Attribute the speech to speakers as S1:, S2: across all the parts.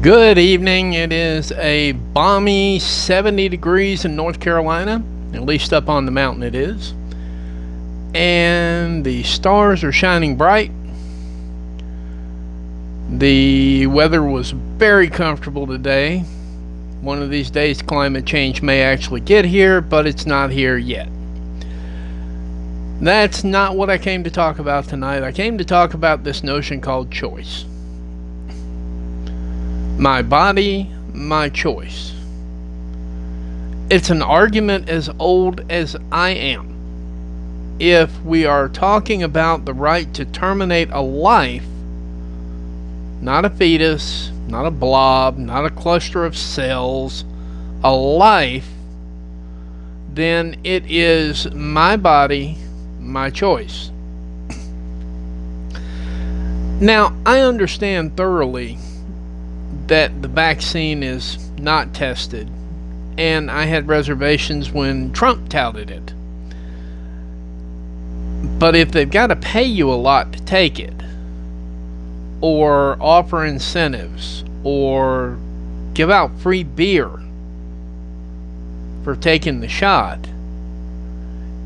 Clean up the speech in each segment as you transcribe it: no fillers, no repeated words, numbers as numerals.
S1: Good evening. It is a balmy 70 degrees in North Carolina, at least up on the mountain it is. And the stars are shining bright. The weather was very comfortable today. One of these days climate change may actually get here, but it's not here yet. That's not what I came to talk about tonight. I came to talk about this notion called choice. My body, my choice. It's an argument as old as I am. If we are talking about the right to terminate a life, not a fetus, not a blob, not a cluster of cells, a life, then it is my body, my choice. Now, I understand thoroughly that the vaccine is not tested, and I had reservations when Trump touted it. But if they've got to pay you a lot to take it, or offer incentives, or give out free beer for taking the shot,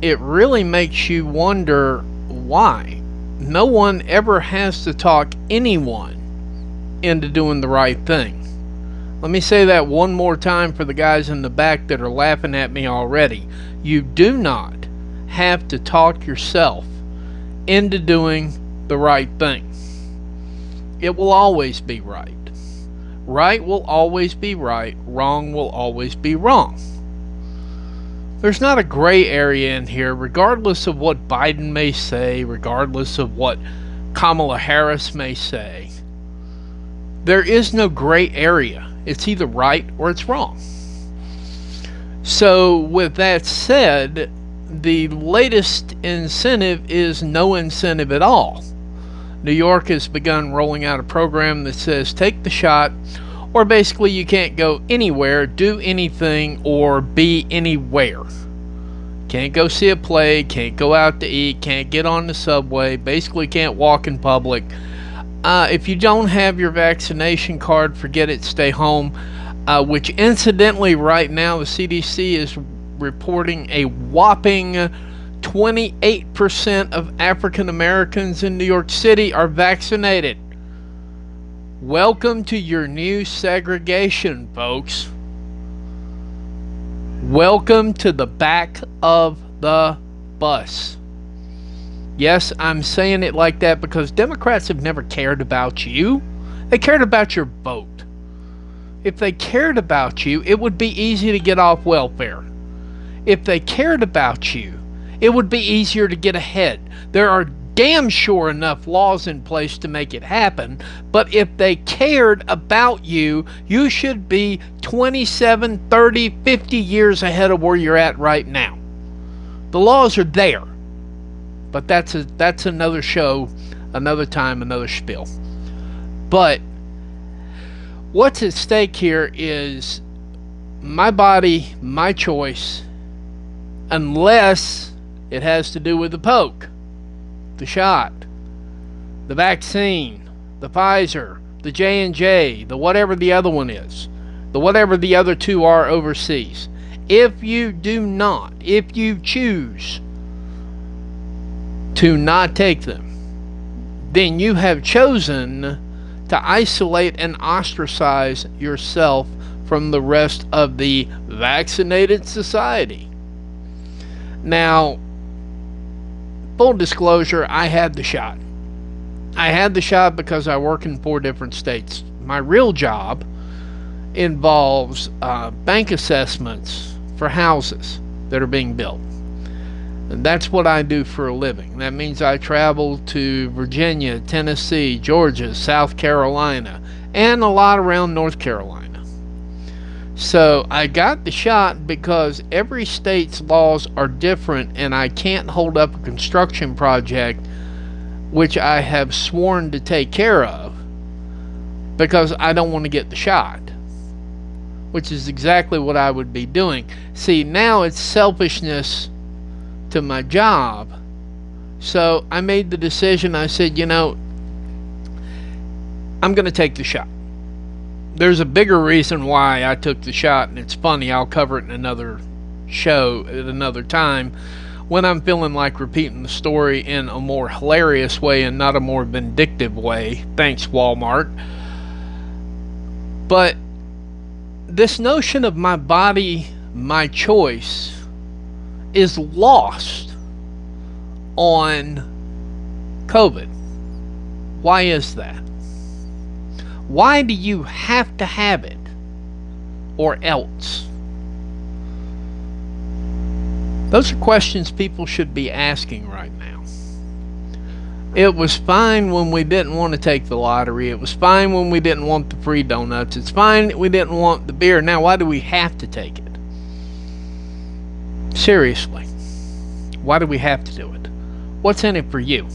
S1: it really makes you wonder why. No one ever has to talk anyone into doing the right thing. Let me say that one more time for the guys in the back that are laughing at me already. You do not have to talk yourself into doing the right thing. It will always be right. Right will always be right. Wrong will always be wrong. There's not a gray area in here, regardless of what Biden may say, regardless of what Kamala Harris may say. There is no gray area. It's either right or it's wrong. So with that said, the latest incentive is no incentive at all. New York has begun rolling out a program that says take the shot, or basically you can't go anywhere, do anything, or be anywhere. Can't go see a play, can't go out to eat, can't get on the subway, basically can't walk in public. If you don't have your vaccination card, forget it, stay home. Which incidentally right now the CDC is reporting a whopping 28% of African Americans in New York City are vaccinated. Welcome to your new segregation, folks. Welcome to the back of the bus. Yes, I'm saying it like that because Democrats have never cared about you. They cared about your vote. If they cared about you, it would be easy to get off welfare. If they cared about you, it would be easier to get ahead. There are damn sure enough laws in place to make it happen, but if they cared about you, you should be 27, 30, 50 years ahead of where you're at right now. The laws are there. But that's another show, another time, another spiel. But what's at stake here is my body, my choice, unless it has to do with the poke, the shot, the vaccine, the Pfizer, the J&J, the whatever the other one is, the whatever the other two are overseas. If you do not, if you choose to not take them, then you have chosen to isolate and ostracize yourself from the rest of the vaccinated society. Now, full disclosure, I had the shot. I had the shot because I work in 4 different states. My real job involves bank assessments for houses that are being built. And that's what I do for a living. That means I travel to Virginia, Tennessee, Georgia, South Carolina, and a lot around North Carolina. So I got the shot because every state's laws are different, and I can't hold up a construction project which I have sworn to take care of because I don't want to get the shot, which is exactly what I would be doing. See, now it's selfishness to my job. So I made the decision. I said, I'm going to take the shot. There's a bigger reason why I took the shot, and it's funny. I'll cover it in another show at another time when I'm feeling like repeating the story in a more hilarious way and not a more vindictive way. Thanks, Walmart. But this notion of my body, my choice, is lost on COVID. Why is that? Why do you have to have it or else? Those are questions people should be asking right now. It was fine when we didn't want to take the lottery. It was fine when we didn't want the free donuts. It's fine that we didn't want the beer. Now, why do we have to take it? Seriously. Why do we have to do it? What's in it for you?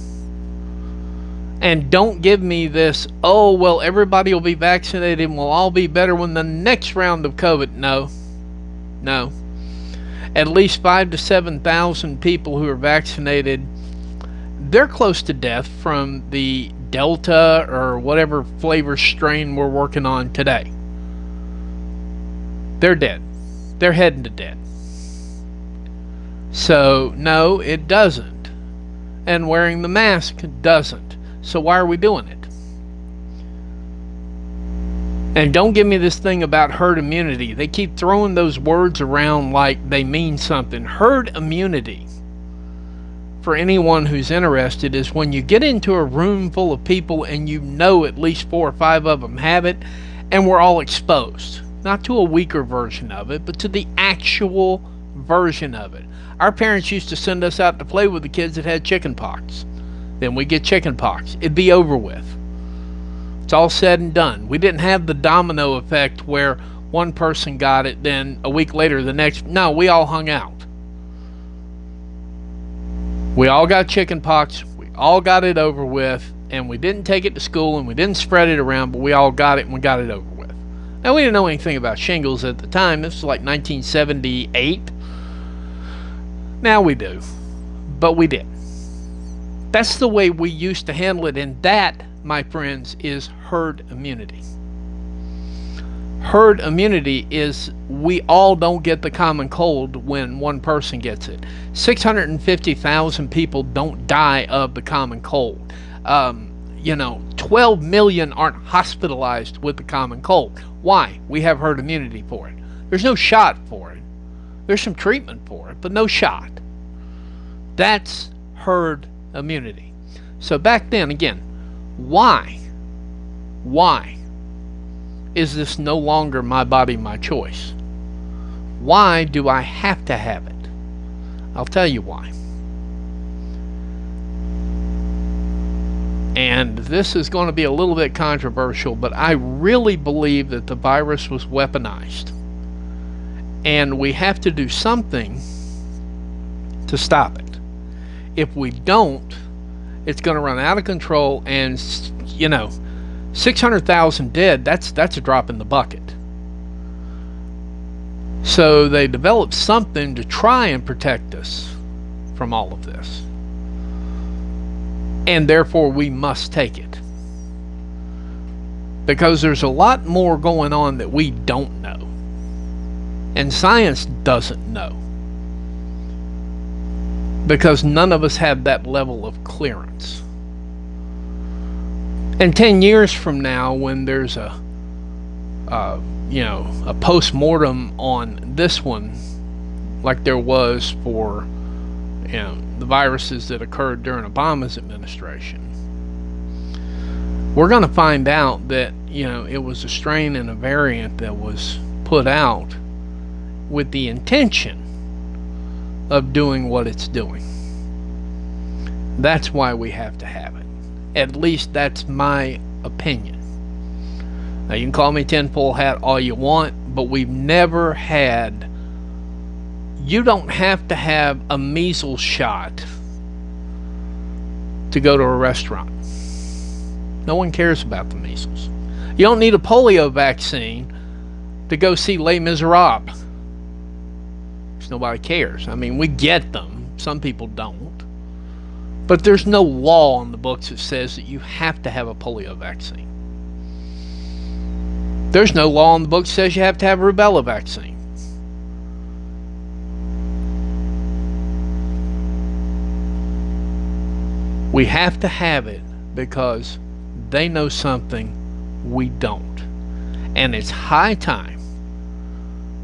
S1: And don't give me this, oh, well, everybody will be vaccinated and we'll all be better when the next round of COVID. No. No. At least 5,000 to 7,000 people who are vaccinated, they're close to death from the Delta or whatever flavor strain we're working on today. They're dead. They're heading to dead. So, no, it doesn't. And wearing the mask doesn't. So why are we doing it? And don't give me this thing about herd immunity. They keep throwing those words around like they mean something. Herd immunity, for anyone who's interested, is when you get into a room full of people and you know at least 4 or 5 of them have it, and we're all exposed. Not to a weaker version of it, but to the actual version of it. Our parents used to send us out to play with the kids that had chicken pox. Then we get chicken pox. It'd be over with. It's all said and done. We didn't have the domino effect where one person got it, then a week later the next. No, we all hung out. We all got chicken pox. We all got it over with, and we didn't take it to school and we didn't spread it around, but we all got it and we got it over with. Now, we didn't know anything about shingles at the time. This was like 1978. Now we do. But we did. That's the way we used to handle it, and that, my friends, is herd immunity. Herd immunity is we all don't get the common cold when one person gets it. 650,000 people don't die of the common cold. 12 million aren't hospitalized with the common cold. Why? We have herd immunity for it. There's no shot for it. There's some treatment for it, but no shot. That's herd immunity. So back then, again, why is this no longer my body, my choice? Why do I have to have it? I'll tell you why. And this is going to be a little bit controversial, but I really believe that the virus was weaponized. And we have to do something to stop it. If we don't, it's going to run out of control, and 600,000 dead, that's a drop in the bucket. So they developed something to try and protect us from all of this. And therefore we must take it. Because there's a lot more going on that we don't know. And science doesn't know. Because none of us have that level of clearance. And 10 years from now, when there's a post-mortem on this one, like there was for the viruses that occurred during Obama's administration, we're going to find out that it was a strain and a variant that was put out with the intention of doing what it's doing. That's why we have to have it. At least that's my opinion. Now, you can call me tinfoil hat all you want, but we've never had. You don't have to have a measles shot to go to a restaurant. No one cares about the measles. You don't need a polio vaccine to go see Les Miserables. Because nobody cares. I mean, we get them. Some people don't. But there's no law on the books that says that you have to have a polio vaccine. There's no law in the book that says you have to have a rubella vaccine. We have to have it because they know something we don't. And it's high time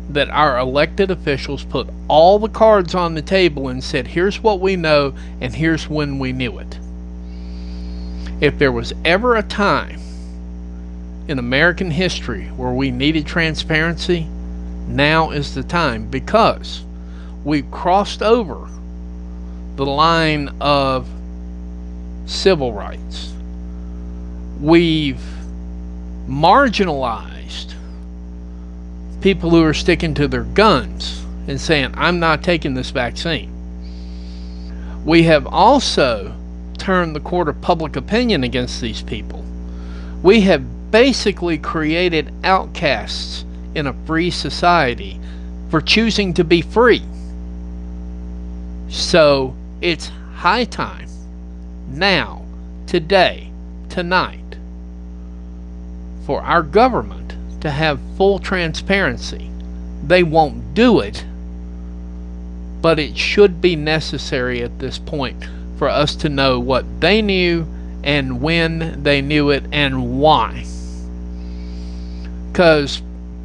S1: that our elected officials put all the cards on the table and said, here's what we know and here's when we knew it. If there was ever a time in American history where we needed transparency, now is the time, because we've crossed over the line of civil rights. We've marginalized people who are sticking to their guns and saying, I'm not taking this vaccine. We have also turned the court of public opinion against these people. We have basically created outcasts in a free society for choosing to be free. So it's high time, now, today, tonight, for our government to have full transparency. They won't do it, but it should be necessary at this point for us to know what they knew and when they knew it and why. Because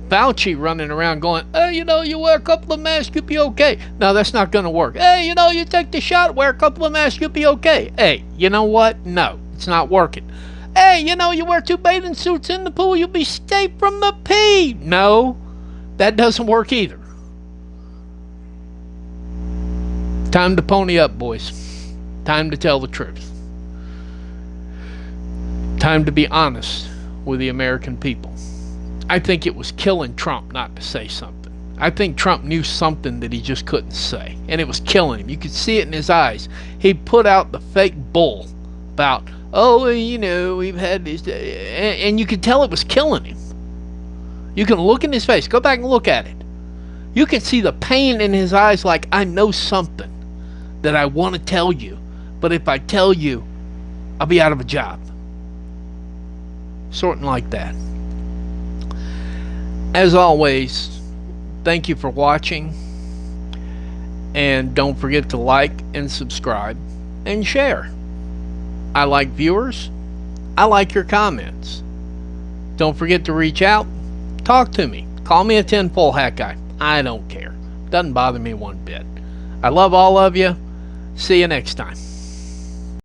S1: Fauci running around going, hey, you wear a couple of masks, you'll be okay. No, that's not going to work. Hey, you take the shot, wear a couple of masks, you'll be okay. Hey, you know what? No, it's not working. Hey, you wear 2 bathing suits in the pool, you'll be safe from the pee. No, that doesn't work either. Time to pony up, boys. Time to tell the truth. Time to be honest with the American people. I think it was killing Trump not to say something. I think Trump knew something that he just couldn't say, and it was killing him. You could see it in his eyes. He put out the fake bull about, we've had this, and you could tell it was killing him. You can look in his face. Go back and look at it. You can see the pain in his eyes, like, I know something that I want to tell you, but if I tell you, I'll be out of a job. Something like that. As always, thank you for watching, and don't forget to like and subscribe and share. I like viewers. I like your comments. Don't forget to reach out. Talk to me. Call me a tinfoil hat guy. I don't care. Doesn't bother me one bit. I love all of you. See you next time.